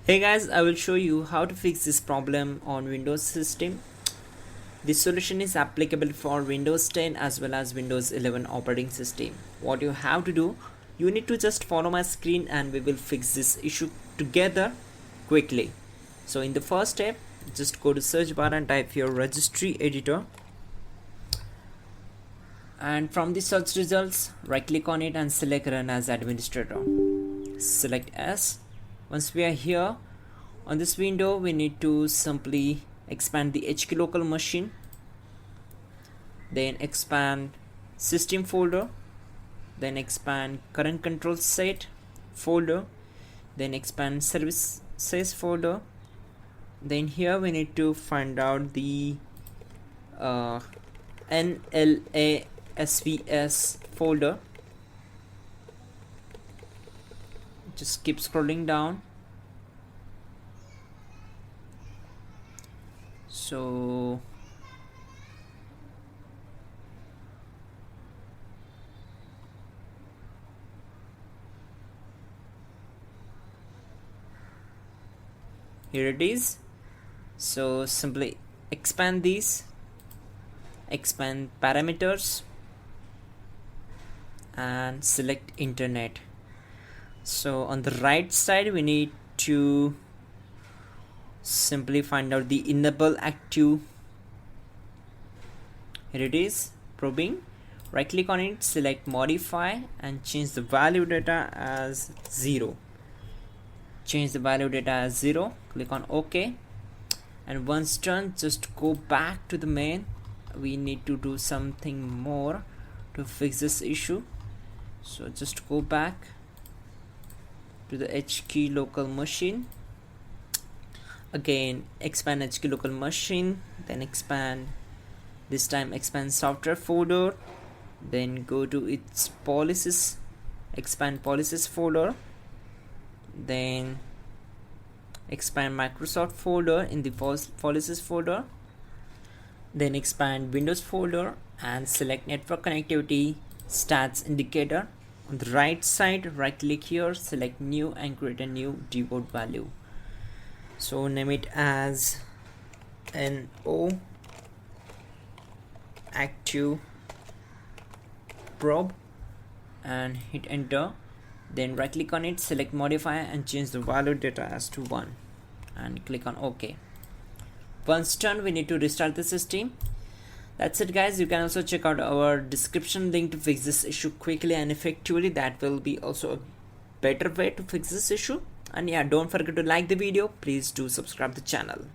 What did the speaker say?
Hey guys, I will show you how to fix this problem on Windows system. This solution is applicable for Windows 10 as well as Windows 11 operating system. What you have to do, you need to just follow my screen and we will fix this issue together quickly. So in the first step, just go to search bar and type your registry editor. And from the search results, right click on it and select run as administrator. Select S. Once we are here on this window, we need to simply expand the HK local machine, then expand system folder, then expand current control set folder, then expand services folder. Then here we need to find out the NLASVS folder. Just keep scrolling down. So here it is. So simply expand these, expand parameters and select internet. So on the right side we need to simply find out the enable active. Here it is, probing. Right click on it, select modify and change the value data as 0. Change the value data as 0, click on OK, and once done, just go back to the main. We need to do something more to fix this issue. So just go back to the HK local machine. Again, expand HK local machine, then expand, this time expand software folder, then go to its policies, expand policies folder, then expand Microsoft folder in the policies folder, then expand Windows folder and select network connectivity stats indicator. On the right side, right click here, select new and create a new deboard value. So name it as NO active probe and hit enter. Then right click on it, select modify and change the value data as to 1 and click on OK. Once done, we need to restart the system. That's it guys. You can also check out our description link to fix this issue quickly and effectively. That will be also a better way to fix this issue. And yeah, don't forget to like the video. Please do subscribe the channel.